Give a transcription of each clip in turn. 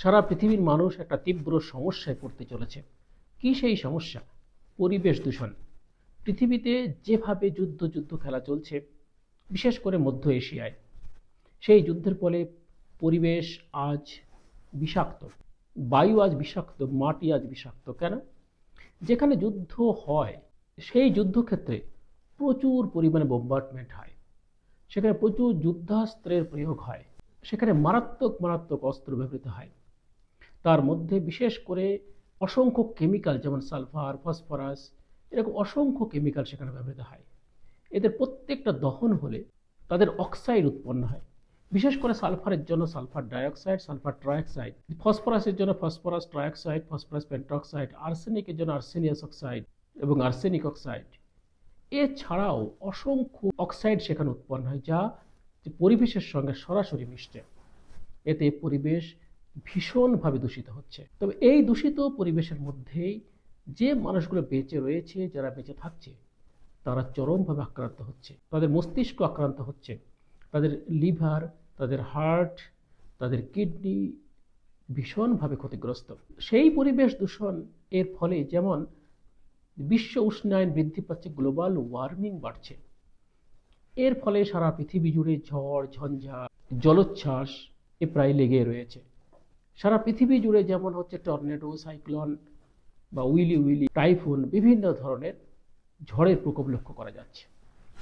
সারা পৃথিবীর মানুষ একটা তীব্র সমস্যায় পড়তে চলেছে। কি সেই সমস্যা? পরিবেশ দূষণ। পৃথিবীতে যেভাবে যুদ্ধ খেলা চলছে, বিশেষ করে মধ্য এশিয়ায়, সেই যুদ্ধের ফলে পরিবেশ আজ বিষাক্ত, বায়ু আজ বিষাক্ত, মাটি আজ বিষাক্ত। কেন? যেখানে যুদ্ধ হয় সেই যুদ্ধক্ষেত্রে প্রচুর পরিমাণে বোম্বার্ডমেন্ট হয়, সেখানে প্রচুর যুদ্ধাস্ত্রের প্রয়োগ হয়, সেখানে মারাত্মক মারাত্মক অস্ত্র ব্যবহৃত হয়। তার মধ্যে বিশেষ করে অসংখ্য কেমিক্যাল, যেমন সালফার, ফসফরাস, এরকম অসংখ্য কেমিক্যাল সেখানে ব্যবহৃত হয়। এদের প্রত্যেকটা দহন হলে তাদের অক্সাইড উৎপন্ন হয়। বিশেষ করে সালফারের জন্য সালফার ডাইঅক্সাইড, সালফার ট্রাইঅক্সাইড, ফসফরাসের জন্য ফসফরাস ট্রাইঅক্সাইড, ফসফরাস পেন্টঅক্সাইড, আর্সেনিকের জন্য আর্সেনিয়াস অক্সাইড এবং আর্সেনিক অক্সাইড। এছাড়াও অসংখ্য অক্সাইড সেখানে উৎপন্ন হয়, যা পরিবেশের সঙ্গে সরাসরি মিশছে। এতে পরিবেশ ভীষণভাবে দূষিত হচ্ছে। তবে এই দূষিত পরিবেশের মধ্যেই যে মানুষগুলো বেঁচে রয়েছে, যারা বেঁচে থাকছে, তারা চরমভাবে আক্রান্ত হচ্ছে। তাদের মস্তিষ্ক আক্রান্ত হচ্ছে, তাদের লিভার, তাদের হার্ট, তাদের কিডনি ভীষণভাবে ক্ষতিগ্রস্ত। সেই পরিবেশ দূষণ এর ফলে যেমন বিশ্ব উষ্ণায়ন বৃদ্ধি পাচ্ছে, গ্লোবাল ওয়ার্মিং বাড়ছে। এর ফলে সারা পৃথিবী জুড়ে ঝড় ঝঞ্ঝা, জলোচ্ছ্বাস এ প্রায় লেগে রয়েছে। সারা পৃথিবী জুড়ে যেমন হচ্ছে টর্নেডো, সাইক্লোন বা উইলি টাইফুন, বিভিন্ন ধরনের ঝড়ের প্রকোপ লক্ষ্য করা যাচ্ছে।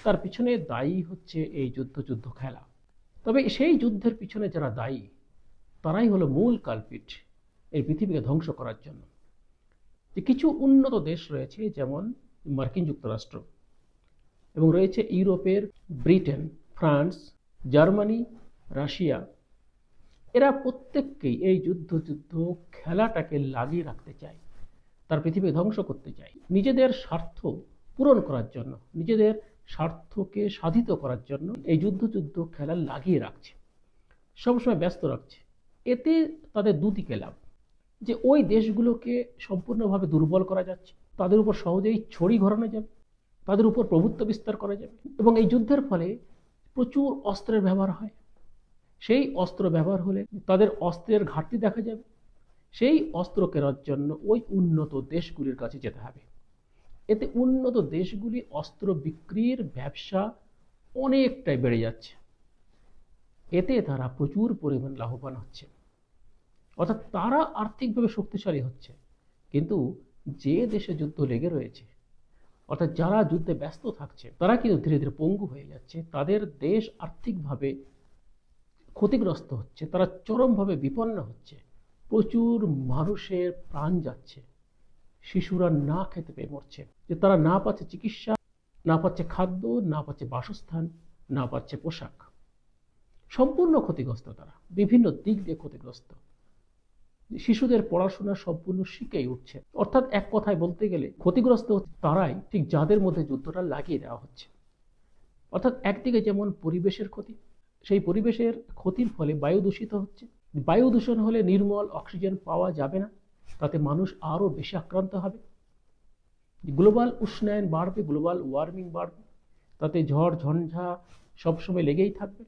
তার পিছনে দায়ী হচ্ছে এই যুদ্ধ খেলা। তবে সেই যুদ্ধের পিছনে যারা দায়ী, তারাই হলো মূল কালপিট এই পৃথিবীকে ধ্বংস করার জন্য। যে কিছু উন্নত দেশ রয়েছে, যেমন মার্কিন যুক্তরাষ্ট্র, এবং রয়েছে ইউরোপের ব্রিটেন, ফ্রান্স, জার্মানি, রাশিয়া, এরা প্রত্যেককেই এই যুদ্ধ খেলাটাকে লাগিয়ে রাখতে চায়, তার পৃথিবী ধ্বংস করতে চায়, নিজেদের স্বার্থ পূরণ করার জন্য, নিজেদের স্বার্থকে সাধিত করার জন্য এই যুদ্ধ খেলা লাগিয়ে রাখছে, সবসময় ব্যস্ত রাখছে। এতে তাদের দুদিকে লাভ, যে ওই দেশগুলোকে সম্পূর্ণভাবে দুর্বল করা যাচ্ছে, তাদের উপর সহজেই ছড়ি ঘোরানো যাবে, তাদের উপর প্রভুত্ব বিস্তার করা যাবে, এবং এই যুদ্ধের ফলে প্রচুর অস্ত্রের ব্যবহার হয়। সেই অস্ত্র ব্যবহার হলে তাদের অস্ত্রের ঘাটতি দেখা যাবে। সেই অস্ত্র কেনার জন্য ওই উন্নত দেশগুলির কাছে যেতে হবে। এতে উন্নত দেশগুলি অস্ত্র বিক্রির ব্যবসা অনেকটাই বেড়ে যাচ্ছে। এতে তারা প্রচুর পরিমাণ লাভবান হচ্ছে, অর্থাৎ তারা আর্থিকভাবে শক্তিশালী হচ্ছে। কিন্তু যে দেশে যুদ্ধ লেগে রয়েছে, অর্থাৎ যারা যুদ্ধে ব্যস্ত থাকছে, তারা কিন্তু ধীরে ধীরে পঙ্গু হয়ে যাচ্ছে, তাদের দেশ আর্থিকভাবে ক্ষতিগ্রস্ত হচ্ছে, তারা চরমভাবে বিপন্ন হচ্ছে, প্রচুর মানুষের প্রাণ যাচ্ছে, শিশুরা না খেতে পেয়ে মরছে, যে তারা না পাচ্ছে চিকিৎসা, না পাচ্ছে খাদ্য, না পাচ্ছে বাসস্থান, না পাচ্ছে পোশাক। সম্পূর্ণ ক্ষতিগ্রস্ত, তারা বিভিন্ন দিক দিয়ে ক্ষতিগ্রস্ত। শিশুদের পড়াশোনা সম্পূর্ণ শিখেই উঠছে। অর্থাৎ এক কথায় বলতে গেলে ক্ষতিগ্রস্ত তারাই, ঠিক যাদের মধ্যে যুদ্ধটা লাগিয়ে দেওয়া হচ্ছে। অর্থাৎ একদিকে যেমন পরিবেশের ক্ষতি, সেই পরিবেশের ক্ষতির ফলে বায়ু দূষিত হচ্ছে। বায়ু দূষণ হলে নির্মল অক্সিজেন পাওয়া যাবে না, তাতে মানুষ আরও বেশি আক্রান্ত হবে। গ্লোবাল উষ্ণায়ন বাড়বে, গ্লোবাল ওয়ার্মিং বাড়বে, তাতে ঝড় ঝঞ্ঝা সবসময় লেগেই থাকবে।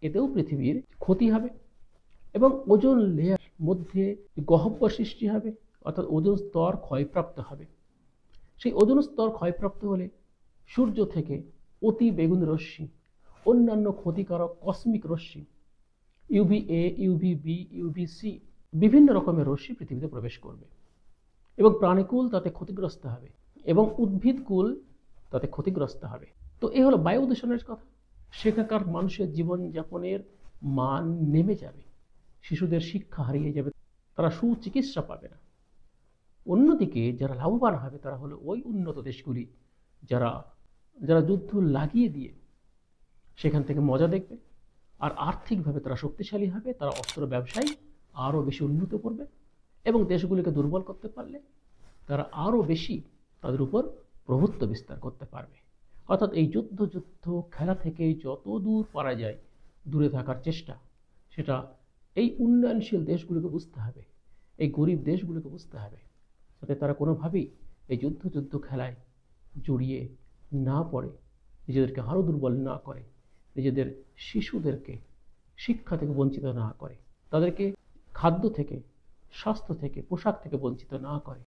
এতেও পৃথিবীর ক্ষতি হবে, এবং ওজোন লেয়ার মধ্যে গহ্বর সৃষ্টি হবে, অর্থাৎ ওজোন স্তর ক্ষয়প্রাপ্ত হবে। সেই ওজোন স্তর ক্ষয়প্রাপ্ত হলে সূর্য থেকে অতি বেগুনি রশ্মি, অন্যান্য ক্ষতিকারক কসমিক রশ্মি, ইউভিএ, ইউভিবি, ইউভিসি, বিভিন্ন রকমের রশ্মি পৃথিবীতে প্রবেশ করবে, এবং প্রাণীকুল তাতে ক্ষতিগ্রস্ত হবে, এবং উদ্ভিদকুল তাতে ক্ষতিগ্রস্ত হবে। তো এই হলো বায়ু দূষণের কথা। সেখানকার মানুষের জীবনযাপনের মান নেমে যাবে, শিশুদের শিক্ষা হারিয়ে যাবে, তারা সুচিকিৎসা পাবে না। অন্যদিকে যারা লাভবান হবে, তারা হলো ওই উন্নত দেশগুলি, যারা যারা যুদ্ধ লাগিয়ে দিয়ে সেখান থেকে মজা দেখবে, আর আর্থিকভাবে তারা শক্তিশালী হবে, তারা অস্ত্র ব্যবসায় আরও বেশি উন্নত করবে, এবং দেশগুলিকে দুর্বল করতে পারলে তারা আরও বেশি তাদের উপর প্রভুত্ব বিস্তার করতে পারবে। অর্থাৎ এই যুদ্ধ খেলা থেকে যত দূর পারা যায় দূরে থাকার চেষ্টা, সেটা এই উন্নয়নশীল দেশগুলিকে বুঝতে হবে, এই গরিব দেশগুলিকে বুঝতে হবে, যাতে তারা কোনোভাবেই এই যুদ্ধ খেলায় জড়িয়ে না পড়ে, নিজেদেরকে আরও দুর্বল না করে, নিজেদের শিশুদেরকে শিক্ষা থেকে বঞ্চিত না করে, তাদেরকে খাদ্য থেকে, স্বাস্থ্য থেকে, পোশাক থেকে বঞ্চিত না করে।